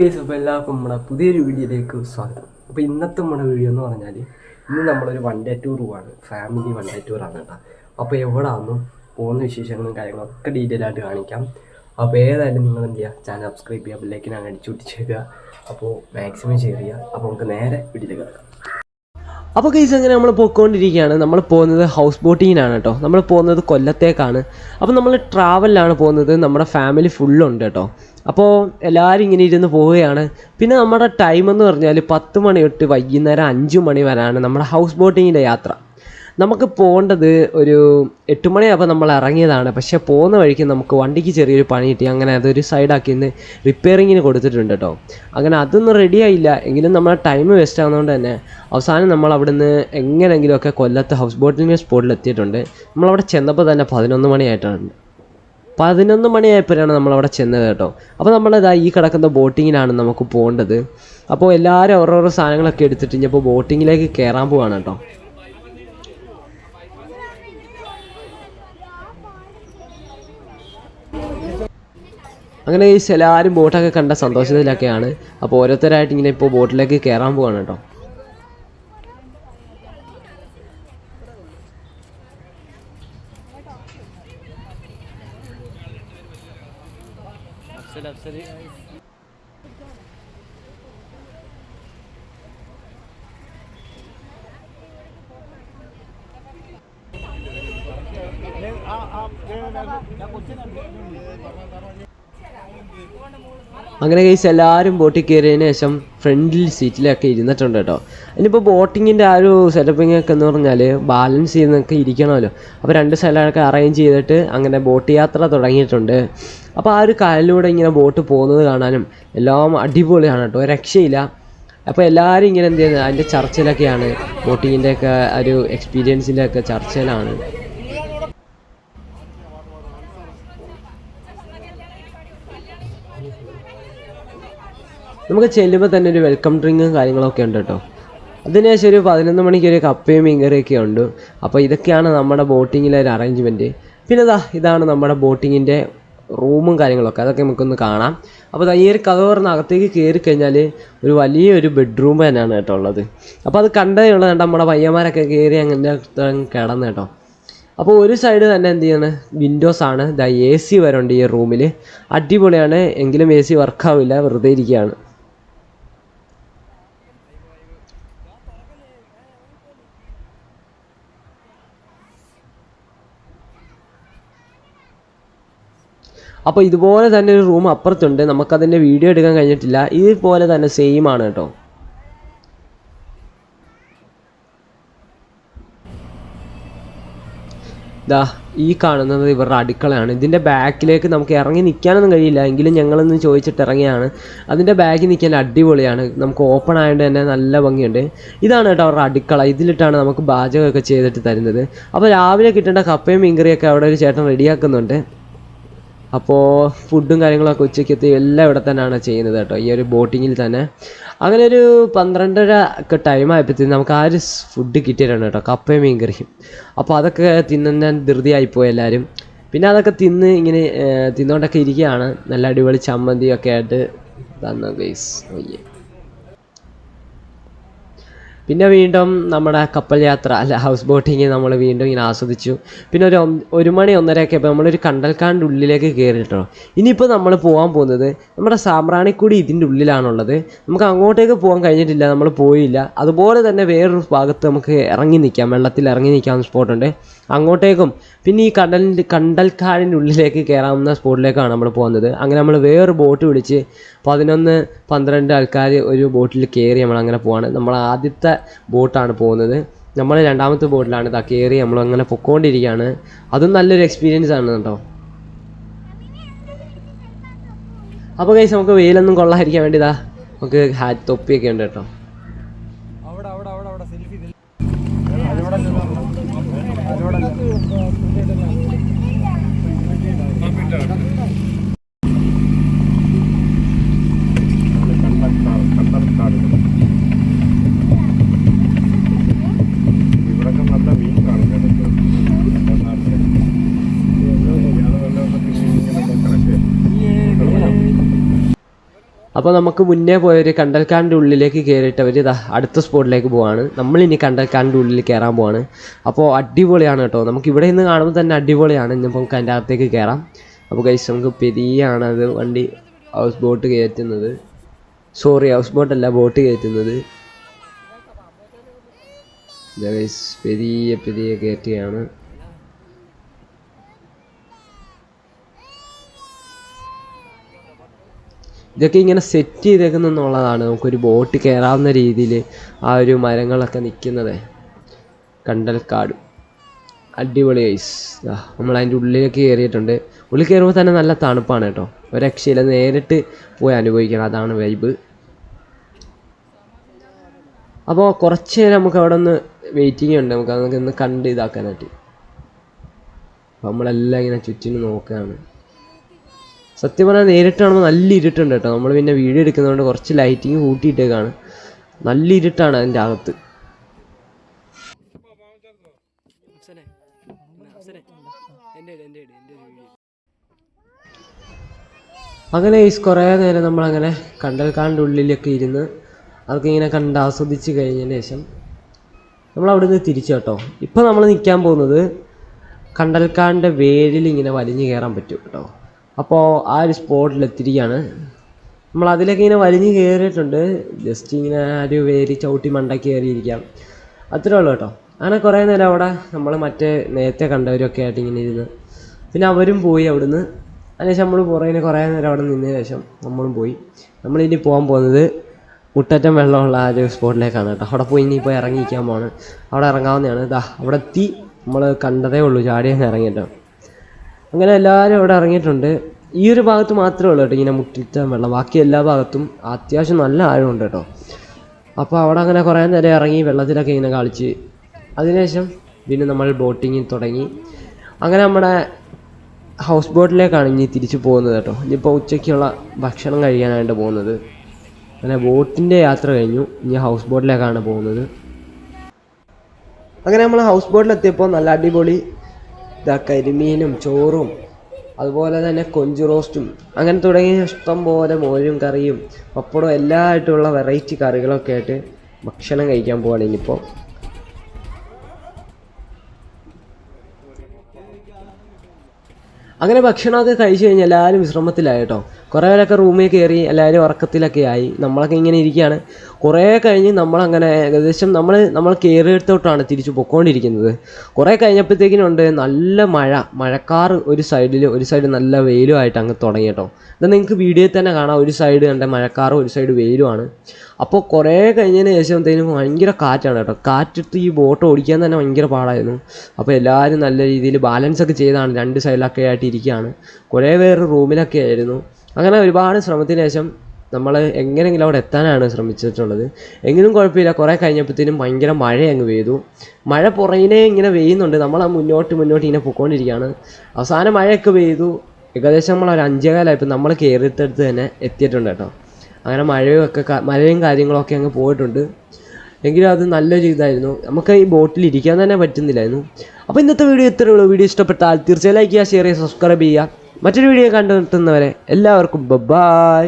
അപ്പോൾ എല്ലാവർക്കും നമ്മുടെ പുതിയൊരു വീഡിയോയിലേക്ക് സ്വാഗതം. അപ്പോൾ ഇന്നത്തെ നമ്മുടെ വീഡിയോ എന്ന് പറഞ്ഞാൽ ഇന്ന് നമ്മളൊരു വൺ ഡേ ടൂർ പോവാണ്, ഫാമിലി വൺ ഡേ ടൂറാണ് കേട്ടോ. അപ്പോൾ എവിടെയാണെന്നും പോകുന്ന വിശേഷങ്ങളും കാര്യങ്ങളൊക്കെ ഡീറ്റെയിൽ ആയിട്ട് കാണിക്കാം. അപ്പോൾ ഏതായാലും നിങ്ങൾ എന്ത് ചെയ്യുക, ചാനൽ സബ്സ്ക്രൈബ് ചെയ്യുക, ബെല്ലൈക്കൻ അങ്ങ് അടിച്ചു പൊട്ടിച്ചേക്കുക. അപ്പോൾ മാക്സിമം ഷെയർ ചെയ്യുക. അപ്പോൾ നമുക്ക് നേരെ വീഡിയോയിലേക്ക് കിടക്കാം. അപ്പോൾ കേസ് അങ്ങനെ നമ്മൾ പോയിക്കൊണ്ടിരിക്കുകയാണ്. നമ്മൾ പോകുന്നത് ഹൗസ് ബോട്ടിങ്ങിനാണ് കേട്ടോ. നമ്മൾ പോകുന്നത് കൊല്ലത്തേക്കാണ്. അപ്പോൾ നമ്മൾ ട്രാവലിലാണ് പോകുന്നത്. നമ്മുടെ ഫാമിലി ഫുള്ളുണ്ട് കേട്ടോ. അപ്പോൾ എല്ലാവരും ഇങ്ങനെ ഇരുന്ന് പോവുകയാണ്. പിന്നെ നമ്മുടെ ടൈം എന്ന് പറഞ്ഞാൽ 10 മണി തൊട്ട് വൈകുന്നേരം 5 മണി വരെയാണ് നമ്മുടെ ഹൗസ് ബോട്ടിങ്ങിൻ്റെ യാത്ര. നമുക്ക് പോകേണ്ടത് ഒരു 8 മണിയാകുമ്പോൾ നമ്മൾ ഇറങ്ങിയതാണ്. പക്ഷേ പോകുന്ന വഴിക്ക് നമുക്ക് വണ്ടിക്ക് ചെറിയൊരു പണി കിട്ടി. അങ്ങനെ അതൊരു സൈഡാക്കി ഇന്ന് റിപ്പയറിങ്ങിന് കൊടുത്തിട്ടുണ്ട് കേട്ടോ. അങ്ങനെ അതൊന്നും റെഡിയായില്ല എങ്കിലും നമ്മുടെ ടൈം വേസ്റ്റ് ആകുന്നതുകൊണ്ട് തന്നെ അവസാനം നമ്മൾ അവിടുന്ന് എങ്ങനെയെങ്കിലുമൊക്കെ കൊല്ലത്ത് ഹൗസ് ബോട്ടിങ്ങിൻ്റെ സ്പോട്ടിൽ എത്തിയിട്ടുണ്ട്. നമ്മളവിടെ ചെന്നപ്പോൾ തന്നെ 11 മണിയായിട്ടുണ്ട്. 11 മണിയായപ്പോഴാണ് നമ്മളവിടെ ചെന്നത് കേട്ടോ. അപ്പോൾ നമ്മളിതാ ഈ കിടക്കുന്ന ബോട്ടിങ്ങിനാണ് നമുക്ക് പോകേണ്ടത്. അപ്പോൾ എല്ലാവരും ഓരോരോ സാധനങ്ങളൊക്കെ എടുത്തിട്ട് ഇനിയിപ്പോൾ ബോട്ടിങ്ങിലേക്ക് കയറാൻ പോവാണ് കേട്ടോ. അങ്ങനെ ഈ എല്ലാവരും ബോട്ടൊക്കെ കണ്ട സന്തോഷത്തിലൊക്കെയാണ്. അപ്പോൾ ഓരോരുത്തരായിട്ട് ഇങ്ങനെ ഇപ്പോൾ ബോട്ടിലേക്ക് കയറാൻ പോവാണ് കേട്ടോ. അങ്ങനെ കേസ് എല്ലാവരും ബോട്ടിൽ കയറിയതിന് ശേഷം ഫ്രണ്ടിൽ സീറ്റിലൊക്കെ ഇരുന്നിട്ടുണ്ട് കേട്ടോ. ഇനിയിപ്പോൾ ബോട്ടിങ്ങിൻ്റെ ആ ഒരു സെറ്റപ്പിങ്ങൊക്കെ എന്ന് പറഞ്ഞാൽ ബാലൻസ് ചെയ്യുന്നൊക്കെ ഇരിക്കണമല്ലോ. അപ്പോൾ 2 സൈഡൊക്കെ അറേഞ്ച് ചെയ്തിട്ട് അങ്ങനെ ബോട്ട് യാത്ര തുടങ്ങിയിട്ടുണ്ട്. അപ്പോൾ ആ ഒരു കായലിലൂടെ ഇങ്ങനെ ബോട്ട് പോകുന്നത് കാണാനും എല്ലാം അടിപൊളിയാണ് കേട്ടോ, രക്ഷയില്ല. അപ്പോൾ എല്ലാവരും ഇങ്ങനെ എന്ത് ചെയ്യുന്നത് അതിൻ്റെ ചർച്ചയിലൊക്കെയാണ്, ബോട്ടിങ്ങിൻ്റെയൊക്കെ ഒരു എക്സ്പീരിയൻസിൻ്റെ ഒക്കെ ചർച്ചയിലാണ്. നമുക്ക് ചെല്ലുമ്പോൾ തന്നെ ഒരു വെൽക്കം ഡ്രിങ്കും കാര്യങ്ങളൊക്കെ ഉണ്ട് കേട്ടോ. അതിനുശേഷം ഒരു 11 മണിക്ക് ഒരു കപ്പയും മീൻകറിയൊക്കെ ഉണ്ട്. അപ്പോൾ ഇതൊക്കെയാണ് നമ്മുടെ ബോട്ടിങ്ങിലെ ഒരു അറേഞ്ച്മെൻറ്റ്. പിന്നെ ഇതാണ് നമ്മുടെ ബോട്ടിങ്ങിൻ്റെ റൂമും കാര്യങ്ങളൊക്കെ, അതൊക്കെ നമുക്കൊന്ന് കാണാം. അപ്പോൾ ഈ ഒരു കഥ പറഞ്ഞ അകത്തേക്ക് കയറി കഴിഞ്ഞാൽ ഒരു വലിയൊരു ബെഡ്റൂം തന്നെയാണ് കേട്ടോ ഉള്ളത്. അപ്പോൾ അത് കണ്ടേ ഉള്ളത് നമ്മുടെ പയ്യന്മാരൊക്കെ കയറി അങ്ങനെ കിടന്ന് കേട്ടോ. അപ്പോൾ ഒരു സൈഡ് തന്നെ എന്ത് ചെയ്യാണ്, വിൻഡോസാണ്. AC വരെ ഉണ്ട് ഈ റൂമിൽ, അടിപൊളിയാണ്. എങ്കിലും AC വർക്കാവില്ല, വെറുതെ ഇരിക്കുകയാണ്. അപ്പോൾ ഇതുപോലെ തന്നെ ഒരു റൂം അപ്പുറത്തുണ്ട്. നമുക്കതിൻ്റെ വീഡിയോ എടുക്കാൻ കഴിഞ്ഞിട്ടില്ല. ഇതുപോലെ തന്നെ സെയിം ആണ് കേട്ടോ. ഈ കാണുന്നത് ഇവരുടെ അടുക്കളയാണ്. ഇതിൻ്റെ ബാക്കിലേക്ക് നമുക്ക് ഇറങ്ങി നിൽക്കാനൊന്നും കഴിയില്ല, എങ്കിലും ഞങ്ങളൊന്ന് ചോദിച്ചിട്ട് ഇറങ്ങിയാണ്. അതിൻ്റെ ബാക്കിൽ നിൽക്കാൻ അടിപൊളിയാണ്, നമുക്ക് ഓപ്പൺ ആയതുകൊണ്ട് തന്നെ നല്ല ഭംഗിയുണ്ട്. ഇതാണ് കേട്ടോ അവരുടെ അടുക്കള. ഇതിലിട്ടാണ് നമുക്ക് പാചകമൊക്കെ ചെയ്തിട്ട് തരുന്നത്. അപ്പോൾ രാവിലെ കിട്ടേണ്ട കപ്പയും മീൻകറിയൊക്കെ അവിടെ ഒരു ചേട്ടൻ റെഡിയാക്കുന്നുണ്ട്. അപ്പോൾ ഫുഡും കാര്യങ്ങളൊക്കെ ഉച്ചയ്ക്കെത്തി എല്ലാം ഇവിടെ തന്നെയാണ് ചെയ്യുന്നത് കേട്ടോ, ഈ ഒരു ബോട്ടിങ്ങിൽ തന്നെ. അങ്ങനെ ഒരു 12:30 ഒക്കെ ടൈം ആയപ്പോഴത്തേക്കും നമുക്ക് ആ ഒരു ഫുഡ് കിട്ടിയിട്ടുണ്ട് കേട്ടോ, കപ്പയും മീൻകറിയും. അപ്പോൾ അതൊക്കെ തിന്നാൻ ധൃതിയായിപ്പോയി എല്ലാവരും. പിന്നെ അതൊക്കെ ഇങ്ങനെ തിന്നുകൊണ്ടൊക്കെ ഇരിക്കുകയാണ്. നല്ല അടിപൊളി ചമ്മന്തിയൊക്കെ ആയിട്ട് തന്നു ഗൈസ്. പിന്നെ വീണ്ടും നമ്മുടെ കപ്പൽ യാത്ര ഹൗസ് ബോട്ടിങ് നമ്മൾ വീണ്ടും ഇങ്ങനെ ആസ്വദിച്ചു. പിന്നെ ഒരു 1 മണി 1:30 ഒക്കെ ആയപ്പോൾ നമ്മളൊരു കണ്ടൽക്കാടിൻ്റെ ഉള്ളിലേക്ക് കയറിയിട്ടോ. ഇനിയിപ്പോൾ നമ്മൾ പോകാൻ പോകുന്നത് നമ്മുടെ സാമ്പ്രാണിക്കുടി ഇതിൻ്റെ ഉള്ളിലാണുള്ളത്. നമുക്ക് അങ്ങോട്ടേക്ക് പോകാൻ കഴിഞ്ഞിട്ടില്ല, നമ്മൾ പോയില്ല. അതുപോലെ തന്നെ വേറൊരു ഭാഗത്ത് നമുക്ക് ഇറങ്ങി നിൽക്കാം, വെള്ളത്തിൽ ഇറങ്ങി നിൽക്കാവുന്ന സ്പോട്ടുണ്ട്, അങ്ങോട്ടേക്കും. പിന്നെ ഈ കണ്ടൽക്കാടിൻ്റെ ഉള്ളിലേക്ക് കയറാവുന്ന സ്പോട്ടിലേക്കാണ് നമ്മൾ പോകുന്നത്. അങ്ങനെ നമ്മൾ വേറൊരു ബോട്ട് വിളിച്ച് 11-12 ആൾക്കാർ ഒരു ബോട്ടിൽ കയറി നമ്മളങ്ങനെ പോവാണ്. നമ്മൾ ആദ്യത്തെ ബോട്ടാണ് പോകുന്നത്. നമ്മൾ 2ാമത്തെ ബോട്ടിലാണ് കയറി നമ്മളങ്ങനെ പൊക്കോണ്ടിരിക്കുകയാണ്. അതും നല്ലൊരു എക്സ്പീരിയൻസ് ആണ് കേട്ടോ. അപ്പോൾ ഗൈസ് നമുക്ക് വെയിലൊന്നും കൊള്ളാതിരിക്കാൻ വേണ്ടി നമുക്ക് തൊപ്പിയൊക്കെ ഉണ്ട് കേട്ടോ. അപ്പോൾ നമുക്ക് മുന്നേ പോയൊരു കണ്ടൽക്കാടിൻ്റെ ഉള്ളിലേക്ക് കയറിയിട്ട് അവർ അടുത്ത സ്പോട്ടിലേക്ക് പോവാണ്. നമ്മളിനി കണ്ടൽക്കാടിൻ്റെ ഉള്ളിൽ കയറാൻ പോവാണ്. അപ്പോൾ അടിപൊളിയാണ് കേട്ടോ. നമുക്ക് ഇവിടെ നിന്ന് കാണുമ്പോൾ തന്നെ അടിപൊളിയാണ്. ഇനിയിപ്പോൾ നമുക്ക് അതിൻ്റെ അകത്തേക്ക് കയറാം. അപ്പോൾ ഗൈസ് നമുക്ക് പെരിയാണ് അത് വണ്ടി ഹൗസ് ബോട്ട് കയറ്റുന്നത്. ഹൗസ് ബോട്ടല്ല, ബോട്ട് കയറ്റുന്നത്. ഗൈസ് പെരിയ കയറ്റുകയാണ്. ഇതൊക്കെ ഇങ്ങനെ സെറ്റ് ചെയ്തേക്കുന്നുള്ളതാണ്. നമുക്കൊരു ബോട്ട് കയറാവുന്ന രീതിയിൽ ആ ഒരു മരങ്ങളൊക്കെ നിൽക്കുന്നത്. കണ്ടൽക്കാട് അടിപൊളി ഗൈസ്. നമ്മൾ അതിൻ്റെ ഉള്ളിലേക്ക് കയറിയിട്ടുണ്ട്. ഉള്ളിൽ കയറുമ്പോൾ തന്നെ നല്ല തണുപ്പാണ് കേട്ടോ. ഒരു രക്ഷയില്ല, നേരിട്ട് പോയി അനുഭവിക്കണം, അതാണ് വൈബ്. അപ്പോൾ കുറച്ച് നേരം നമുക്ക് അവിടെ ഒന്ന് വെയിറ്റിംഗ് ഉണ്ട്. നമുക്ക് അതൊക്കെ ഒന്ന് കണ്ട് ഇതാക്കാനായിട്ട്. നമ്മളെല്ലാം ഇങ്ങനെ ചുറ്റിനും നോക്കുകയാണ്. സത്യം പറഞ്ഞാൽ നേരിട്ട് കാണുമ്പോൾ നല്ല ഇരുട്ടുണ്ട് കേട്ടോ. നമ്മൾ പിന്നെ വീഡിയോ എടുക്കുന്നതുകൊണ്ട് കുറച്ച് ലൈറ്റിങ് കൂട്ടിയിട്ടേക്കാണ്. നല്ല ഇരുട്ടാണ് അതിൻ്റെ അകത്ത്. അങ്ങനെ കുറേ നേരം നമ്മളങ്ങനെ കണ്ടൽക്കാടിൻ്റെ ഉള്ളിലൊക്കെ ഇരുന്ന് അതൊക്കെ ഇങ്ങനെ കണ്ട് ആസ്വദിച്ച് കഴിഞ്ഞതിന് ശേഷം നമ്മളവിടെ നിന്ന് തിരിച്ചു കേട്ടോ. ഇപ്പോൾ നമ്മൾ നിൽക്കാൻ പോകുന്നത് കണ്ടൽക്കാടിൻ്റെ വേരിൽ ഇങ്ങനെ വലിഞ്ഞു കയറാൻ പറ്റും കേട്ടോ. അപ്പോൾ ആ ഒരു സ്പോട്ടിലെത്തിരിക്കുകയാണ്. നമ്മൾ അതിലേക്ക് ഇങ്ങനെ വലിഞ്ഞ് കയറിയിട്ടുണ്ട്. ജസ്റ്റ് ഇങ്ങനെ ഒരു വേരി ചവിട്ടി മണ്ടയ്ക്ക് കയറിയിരിക്കാം, അത്രേ ഉള്ളൂ കേട്ടോ. അങ്ങനെ കുറേ നേരം അവിടെ നമ്മൾ നേരത്തെ കണ്ടവരൊക്കെ ആയിട്ട് ഇങ്ങനെ ഇരുന്ന് പിന്നെ അവരും പോയി അവിടുന്ന്. അതിനുശേഷം നമ്മൾ പുറകിന് കുറേ നേരം അവിടെ നിന്നതിന് ശേഷം നമ്മളും പോയി. നമ്മളിനി പോകാൻ പോകുന്നത് മുട്ടറ്റം വെള്ളമുള്ള ആ ഒരു സ്പോട്ടിലേക്കാണ് കേട്ടോ. അവിടെ പോയി ഇനിയിപ്പോൾ ഇറങ്ങിയിരിക്കാൻ പോവാണ്. അവിടെ ഇറങ്ങാവുന്നതാണ്. അവിടെ എത്തി. നമ്മൾ കണ്ടതേ ഉള്ളൂ, ചാടിയൊക്കെ ഇറങ്ങിയിട്ടോ. അങ്ങനെ എല്ലാവരും അവിടെ ഇറങ്ങിയിട്ടുണ്ട്. ഈ ഒരു ഭാഗത്ത് മാത്രമേ ഉള്ളൂ കേട്ടോ ഇങ്ങനെ മുട്ടിറ്റം വെള്ളം. ബാക്കി എല്ലാ ഭാഗത്തും അത്യാവശ്യം നല്ല ആഴമുണ്ട് കേട്ടോ. അപ്പോൾ അവിടെ അങ്ങനെ കുറേ നേരം ഇറങ്ങി വെള്ളത്തിലൊക്കെ ഇങ്ങനെ കളിച്ച് അതിനുശേഷം പിന്നെ നമ്മൾ ബോട്ടിങ് തുടങ്ങി. അങ്ങനെ നമ്മുടെ ഹൗസ് ബോട്ടിലേക്കാണ് ഇനി തിരിച്ചു പോകുന്നത് കേട്ടോ. ഇനിയിപ്പോൾ ഉച്ചയ്ക്കുള്ള ഭക്ഷണം കഴിക്കാനായിട്ട് പോകുന്നത്. അങ്ങനെ ബോട്ടിൻ്റെ യാത്ര കഴിഞ്ഞു. ഇനി ഹൗസ് ബോട്ടിലേക്കാണ് പോകുന്നത്. അങ്ങനെ നമ്മൾ ഹൗസ് ബോട്ടിലെത്തിയപ്പോൾ നല്ല അടിപൊളി കരിമീനും ചോറും അതുപോലെ തന്നെ കൊഞ്ച് റോസ്റ്റും അങ്ങനെ തുടങ്ങിയ ഇഷ്ടം പോലെ മോരും കറിയും പപ്പടവും എല്ലാം ആയിട്ടുള്ള വെറൈറ്റി കറികളൊക്കെ ആയിട്ട് ഭക്ഷണം കഴിക്കാൻ പോവാണ് ഇനിയിപ്പോൾ. അങ്ങനെ ഭക്ഷണമൊക്കെ കഴിച്ചു കഴിഞ്ഞാൽ എല്ലാവരും വിശ്രമത്തിലായി കേട്ടോ. കുറേ പേരൊക്കെ റൂമിൽ കയറി എല്ലാവരും ഉറക്കത്തിലൊക്കെ ആയി. നമ്മളൊക്കെ ഇങ്ങനെ ഇരിക്കുകയാണ്. കുറേ കഴിഞ്ഞ് നമ്മളങ്ങനെ ഏകദേശം നമ്മൾ കയറിയെടുത്തോട്ടാണ് തിരിച്ചു പൊയ്ക്കൊണ്ടിരിക്കുന്നത്. കുറേ കഴിഞ്ഞപ്പോഴത്തേക്കിനുണ്ട് നല്ല മഴക്കാർ ഒരു സൈഡ് നല്ല വെയിലുമായിട്ട് അങ്ങ് തുടങ്ങി കേട്ടോ. ഇത് നിങ്ങൾക്ക് വീഡിയോയിൽ തന്നെ കാണാം. ഒരു സൈഡ് കണ്ട മഴക്കാറും ഒരു സൈഡ് വെയിലുമാണ്. അപ്പോൾ കുറേ കഴിഞ്ഞതിന് ശേഷത്തേനും ഭയങ്കര കാറ്റാണ് കേട്ടോ. കാറ്റിട്ട് ഈ ബോട്ട് ഓടിക്കാൻ തന്നെ ഭയങ്കര പാടായിരുന്നു. അപ്പോൾ എല്ലാവരും നല്ല രീതിയിൽ ബാലൻസൊക്കെ ചെയ്താണ് രണ്ട് സൈഡിലൊക്കെ ആയിട്ട് ഇരിക്കുകയാണ്. കുറേ പേര് റൂമിലൊക്കെ ആയിരുന്നു. അങ്ങനെ ഒരുപാട് ശ്രമത്തിന് ശേഷം നമ്മൾ എങ്ങനെയെങ്കിലും അവിടെ എത്താനാണ് ശ്രമിച്ചിട്ടുള്ളത്. എങ്കിലും കുഴപ്പമില്ല. കുറേ കഴിഞ്ഞപ്പോഴത്തേനും ഭയങ്കര മഴ അങ്ങ് പെയ്തു. മഴ പുറകിനെ ഇങ്ങനെ പെയ്യുന്നുണ്ട്. നമ്മൾ മുന്നോട്ട് ഇങ്ങനെ പൊയ്ക്കൊണ്ടിരിക്കുകയാണ്. അവസാനം മഴയൊക്കെ പെയ്തു. ഏകദേശം നമ്മൾ ഒരു 5:15 നമ്മൾ കയറിയിട്ടടുത്ത് തന്നെ എത്തിയിട്ടുണ്ട് കേട്ടോ. അങ്ങനെ മഴയും കാര്യങ്ങളൊക്കെ അങ്ങ് പോയിട്ടുണ്ട്. എങ്കിലും അത് നല്ലൊരു ഇതായിരുന്നു. നമുക്ക് ഈ ബോട്ടിൽ ഇരിക്കാൻ തന്നെ പറ്റുന്നില്ലായിരുന്നു. അപ്പോൾ ഇന്നത്തെ വീഡിയോ ഇത്രയേ ഉള്ളൂ. വീഡിയോ ഇഷ്ടപ്പെട്ടാൽ തീർച്ചയായും ലൈക്ക് ചെയ്യുക, ഷെയർ ചെയ്യുക, സബ്സ്ക്രൈബ് ചെയ്യുക. മറ്റൊരു വീഡിയോ കണ്ടുമുട്ടുന്നവരെ എല്ലാവർക്കും ബൈ.